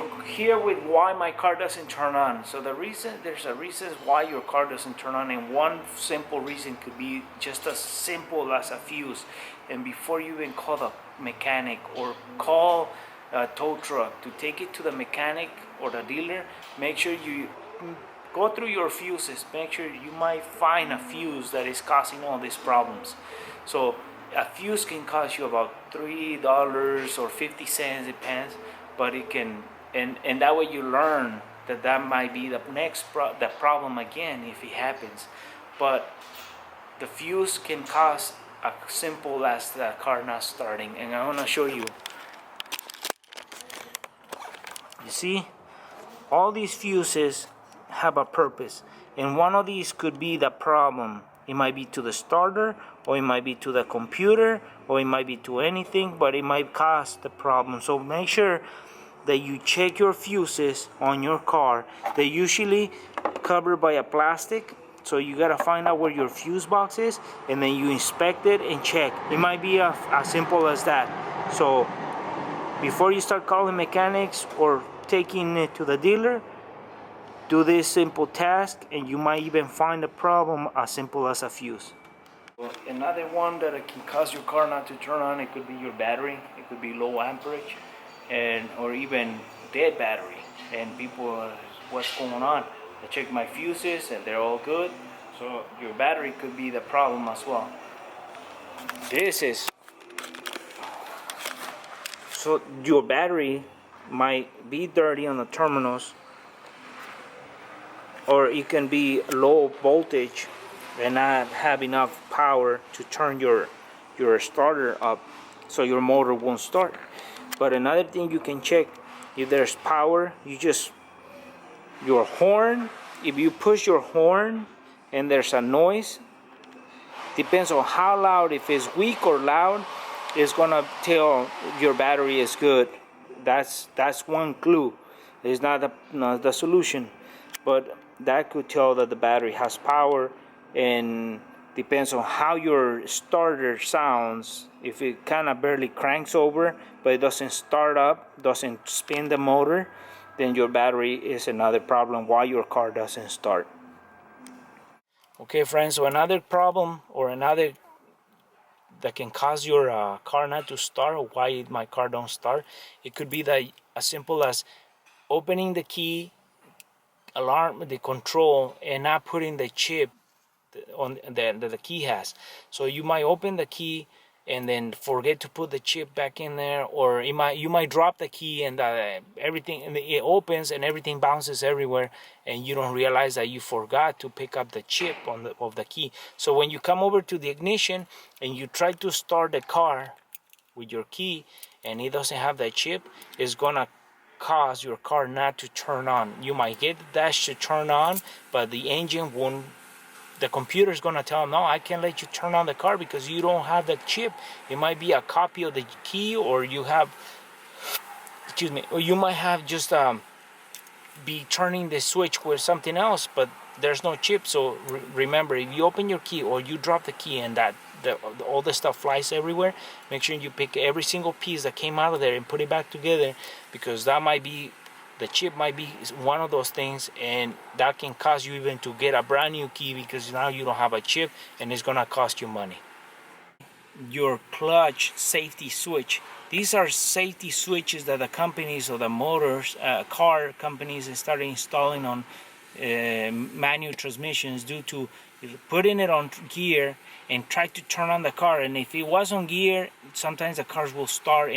So here with why my car doesn't turn on. So there's a reason why your car doesn't turn on, and one simple reason could be just as simple as a fuse. And before you even call the mechanic or call a tow truck to take it to the mechanic or the dealer, make sure you go through your fuses. Make sure you might find a fuse that is causing all these problems. So a fuse can cost you about $3 or 50 cents, depends, but it can, and that way you learn that might be the next the problem again if it happens. But the fuse can cause as simple as the car not starting, and I want to show you. You see, all these fuses have a purpose, and one of these could be the problem. It might be to the starter, or it might be to the computer, or it might be to anything, but it might cause the problem. So make sure that you check your fuses on your car. They're usually covered by a plastic, so you gotta find out where your fuse box is, and then you inspect it and check. It might be as simple as that. So before you start calling mechanics or taking it to the dealer, do this simple task, and you might even find a problem as simple as a fuse. Another one that can cause your car not to turn on, it could be your battery. It could be low amperage, or even dead battery. And people, what's going on? I checked my fuses and they're all good. So your battery could be the problem as well. So your battery might be dirty on the terminals, or it can be low voltage and not have enough power to turn your starter up, so your motor won't start. But another thing you can check, if there's power, your horn, if you push your horn and there's a noise, depends on how loud. If it's weak or loud, it's gonna tell your battery is good. That's one clue. It's not the solution, but that could tell that the battery has power. And depends on how your starter sounds. If it kind of barely cranks over, but it doesn't start up, doesn't spin the motor, then your battery is another problem why your car doesn't start. Okay, friends, so another problem or another that can cause your car not to start, or why my car don't start, it could be that as simple as opening the key, alarm, the control, and not putting the chip on the key has. So you might open the key and then forget to put the chip back in there, or you might drop the key and everything, and it opens and everything bounces everywhere, and you don't realize that you forgot to pick up the chip of the key. So when you come over to the ignition and you try to start the car with your key and it doesn't have that chip, it's gonna cause your car not to turn on. You might get the dash to turn on, but the engine won't. The computer is going to tell them, no, I can't let you turn on the car because you don't have the chip. It might be a copy of the key, or you have, or you might have just be turning the switch with something else, but there's no chip. So remember, if you open your key or you drop the key and all the stuff flies everywhere, make sure you pick every single piece that came out of there and put it back together, because that might be, the chip might be one of those things, and that can cause you even to get a brand new key because now you don't have a chip, and it's gonna cost you money. Your clutch safety switch. These are safety switches that the companies or the motors, car companies started installing on manual transmissions, due to putting it on gear and try to turn on the car, and if it was on gear, sometimes the cars will start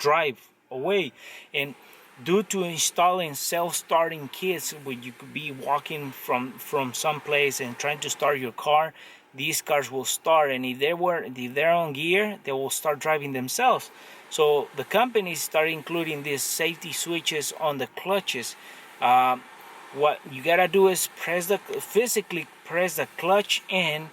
drive away. And due to installing self-starting kits, where you could be walking from some place and trying to start your car, these cars will start, and if they're on gear, they will start driving themselves. So the companies start including these safety switches on the clutches. What you gotta do is physically press the clutch in,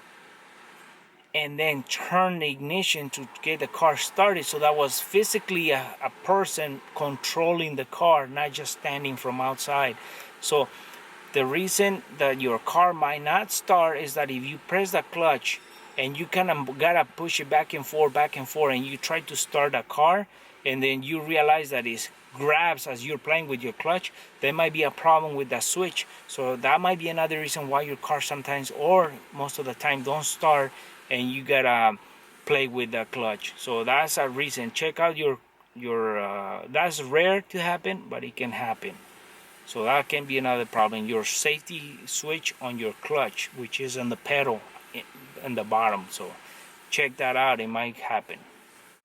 and then turn the ignition to get the car started. So that was physically a person controlling the car, not just standing from outside. So the reason that your car might not start is that if you press the clutch and you kind of gotta push it back and forth, and you try to start a car, and then you realize that it grabs as you're playing with your clutch, there might be a problem with that switch. So that might be another reason why your car sometimes or most of the time don't start, and you gotta play with the clutch. So that's a reason. Check out your that's rare to happen, but it can happen. So that can be another problem. Your safety switch on your clutch, which is on the pedal in the bottom. So check that out, it might happen.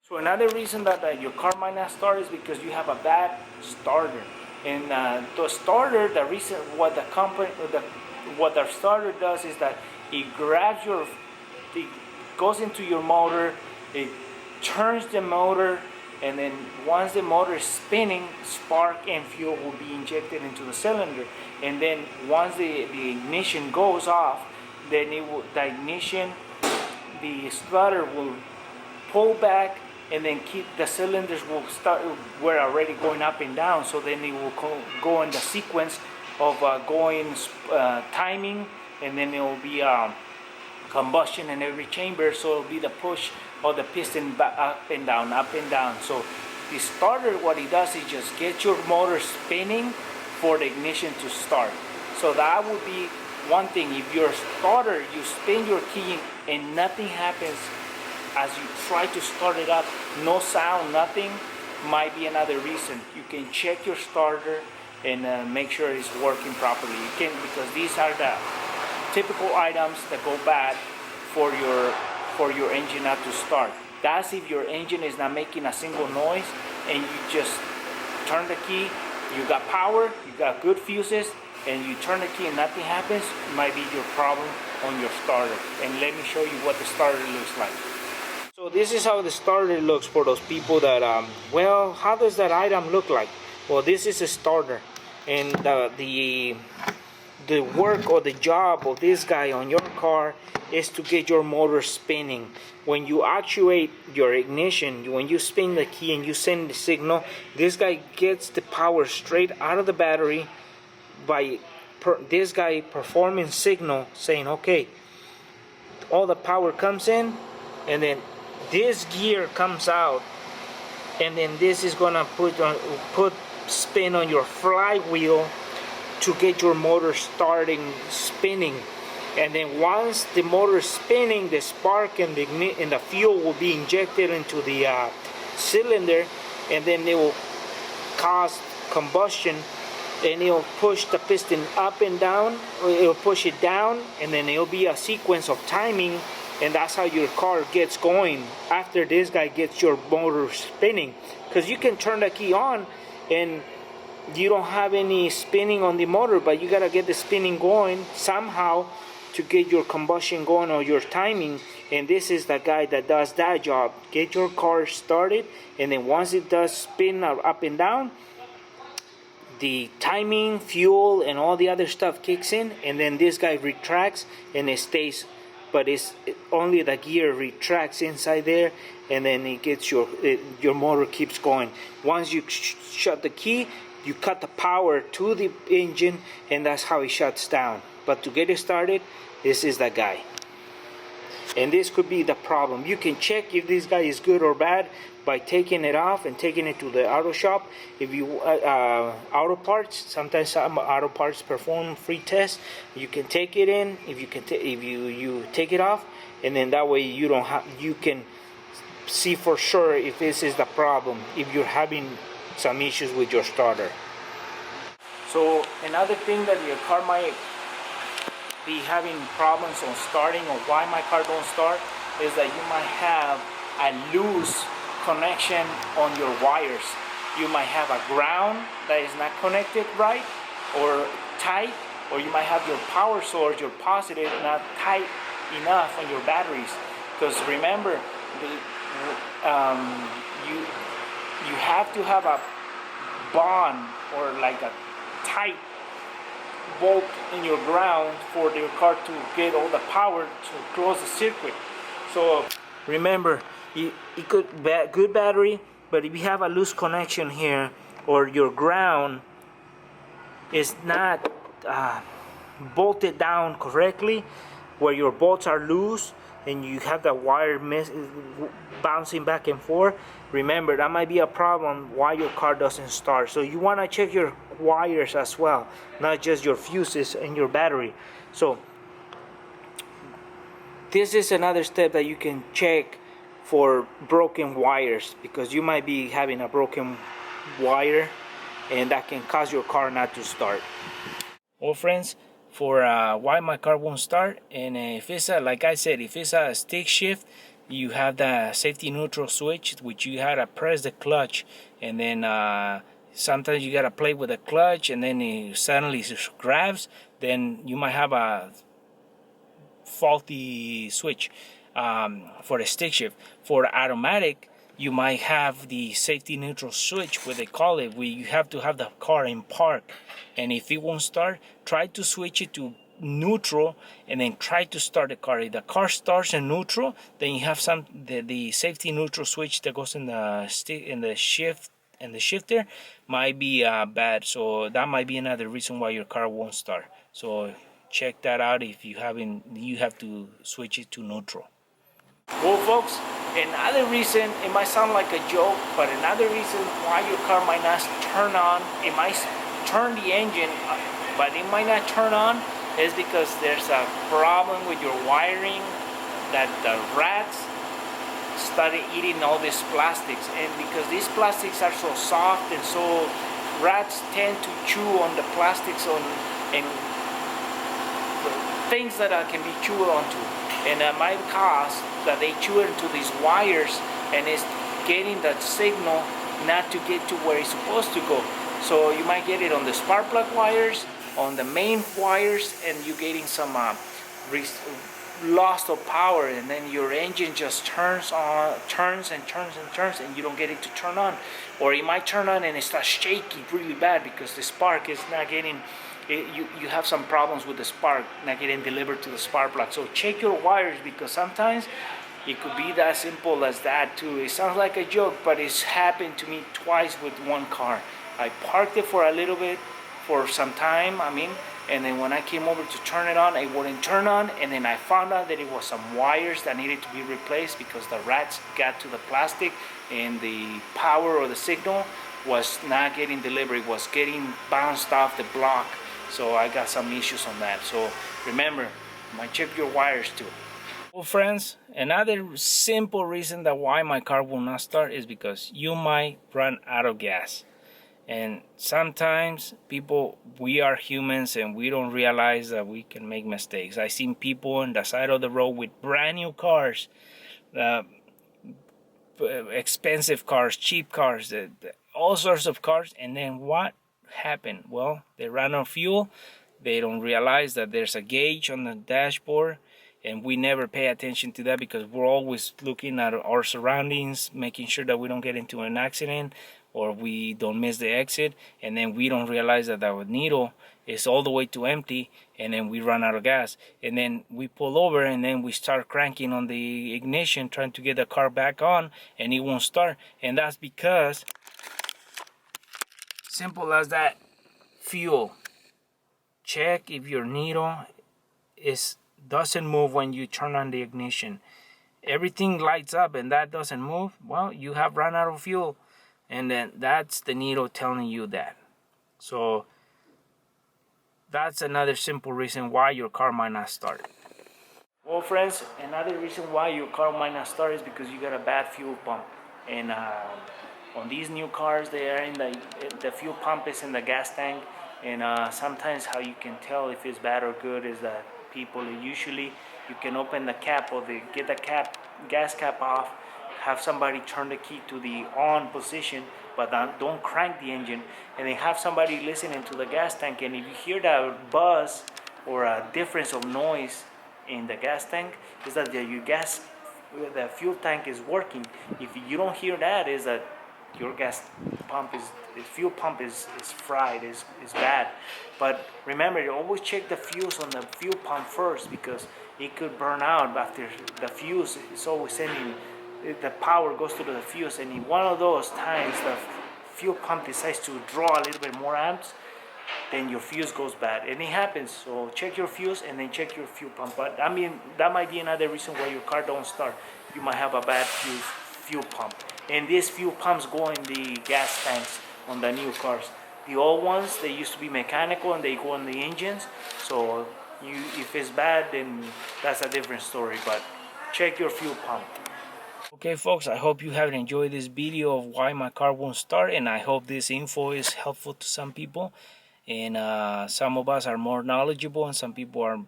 So another reason that your car might not start is because you have a bad starter. And the starter, the reason what the company, what the starter does is that it grabs it goes into your motor, it turns the motor, and then once the motor is spinning, spark and fuel will be injected into the cylinder. And then once the ignition goes off, then the ignition, the starter will pull back, and then keep the cylinders will start, we're already going up and down, so then it will go in the sequence of going timing, and then it will be combustion in every chamber, so it'll be the push of the piston back up and down, up and down. So the starter, what it does is just get your motor spinning for the ignition to start. So that would be one thing. If your starter, you spin your key and nothing happens as you try to start it up, no sound, nothing, might be another reason. You can check your starter and make sure it's working properly. You can, because these are the typical items that go bad for your engine not to start. That's if your engine is not making a single noise and you just turn the key, you got power, you got good fuses, and you turn the key and nothing happens, it might be your problem on your starter. And let me show you what the starter looks like. So this is how the starter looks for those people that, well, how does that item look like? Well, this is a starter, and the work or the job of this guy on your car is to get your motor spinning. When you actuate your ignition, when you spin the key and you send the signal, this guy gets the power straight out of the battery by this guy performing signal saying, okay, all the power comes in, and then this gear comes out, and then this is gonna put spin on your flywheel to get your motor spinning. And then once the motor is spinning, the spark and the fuel will be injected into the cylinder, and then it will cause combustion, and it will push the piston up and down, or it will push it down, and then it will be a sequence of timing. And that's how your car gets going after this guy gets your motor spinning. Because you can turn the key on and you don't have any spinning on the motor, but you gotta get the spinning going somehow to get your combustion going or your timing. And this is the guy that does that job. Get your car started, and then once it does spin up and down, the timing, fuel, and all the other stuff kicks in, and then this guy retracts and it stays. But it's only the gear retracts inside there, and then it gets your motor keeps going. Once you shut the key, you cut the power to the engine, and that's how it shuts down. But to get it started, this is the guy. And this could be the problem. You can check if this guy is good or bad by taking it off and taking it to the auto shop. If you auto parts, sometimes some auto parts perform free tests. You can take it in. If you take it off, and then that way you can see for sure if this is the problem, if you're having some issues with your starter. So another thing that your car might be having problems on starting, or why my car don't start, is that you might have a loose connection on your wires. You might have a ground that is not connected right or tight, or you might have your power source, your positive, not tight enough on your batteries. Because remember, you have to have a bond or like a tight bolt in your ground for your car to get all the power to close the circuit. So remember, it could be good battery, but if you have a loose connection here, or your ground is not bolted down correctly, where your bolts are loose, and you have the wire bouncing back and forth, remember that might be a problem why your car doesn't start. So you want to check your wires as well, not just your fuses and your battery. So this is another step that you can check for broken wires, because you might be having a broken wire and that can cause your car not to start. Well friends, for why my car won't start, and if it's like I said, if it's a stick shift, you have the safety neutral switch, which you gotta press the clutch, and then sometimes you gotta play with the clutch, and then it suddenly grabs, then you might have a faulty switch for the stick shift. For automatic, you might have the safety neutral switch, what they call it, where you have to have the car in park, and if it won't start, try to switch it to neutral and then try to start the car. If the car starts in neutral, then you have the safety neutral switch that goes in the shifter might be bad, so that might be another reason why your car won't start. So check that out. If you have to switch it to neutral. Well folks, another reason, it might sound like a joke, but another reason why your car might not turn on, it might turn the engine, but it might not turn on, is because there's a problem with your wiring, that the rats started eating all these plastics, and because these plastics are so soft, and so rats tend to chew on the plastics and things that can be chewed onto, and that might cause that they chew into these wires, and it's getting that signal not to get to where it's supposed to go. So you might get it on the spark plug wires, on the main wires, and you're getting some loss of power, and then your engine just turns and you don't get it to turn on. Or it might turn on and it starts shaking really bad because the spark is not getting you have some problems with the spark not getting delivered to the spark plug. So check your wires, because sometimes it could be that simple as that too. It sounds like a joke, but it's happened to me twice with one car. I parked it for a little bit, for some time, and then when I came over to turn it on, it wouldn't turn on, and then I found out that it was some wires that needed to be replaced because the rats got to the plastic and the power or the signal was not getting delivered, it was getting bounced off the block. So I got some issues on that. So remember, you might check your wires too. Well friends, another simple reason that why my car will not start is because you might run out of gas. And sometimes we are humans and we don't realize that we can make mistakes. I've seen people on the side of the road with brand new cars, expensive cars, cheap cars, all sorts of cars, and then what happened? Well, they ran out of fuel. They don't realize that there's a gauge on the dashboard, and we never pay attention to that because we're always looking at our surroundings, making sure that we don't get into an accident or we don't miss the exit, and then we don't realize that our needle is all the way to empty, and then we run out of gas, and then we pull over, and then we start cranking on the ignition trying to get the car back on, and it won't start. And that's because, simple as that, fuel. Check if your needle doesn't move when you turn on the ignition. Everything lights up and that doesn't move, well, you have run out of fuel, and then that's the needle telling you that. So that's another simple reason why your car might not start. Well friends, another reason why your car might not start is because you got a bad fuel pump. And on these new cars, they are in the fuel pump is in the gas tank, and sometimes how you can tell if it's bad or good is that usually you can open the cap, or get the gas cap off, have somebody turn the key to the on position, but don't crank the engine, and then have somebody listening to the gas tank, and if you hear that buzz or a difference of noise in the gas tank, is that the fuel tank is working. If you don't hear that, is that your fuel pump is fried, is bad. But remember, you always check the fuse on the fuel pump first, because it could burn out after the fuse is always sending, the power goes to the fuse, and in one of those times the fuel pump decides to draw a little bit more amps, then your fuse goes bad, and it happens. So check your fuse and then check your fuel pump. But I mean, that might be another reason why your car don't start. You might have a bad fuel pump, and these fuel pumps go in the gas tanks on the new cars. The old ones, they used to be mechanical and they go in the engines. So if it's bad, then that's a different story. But check your fuel pump. Okay folks, I hope you have enjoyed this video of why my car won't start, and I hope this info is helpful to some people. And some of us are more knowledgeable and some people are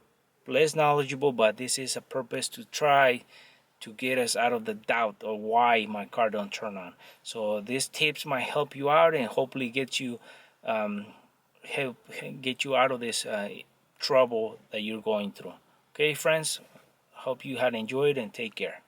less knowledgeable, but this is a purpose to try to get us out of the doubt of why my car don't turn on. So these tips might help you out and hopefully get you help get you out of this trouble that you're going through. Okay friends, hope you had enjoyed and take care.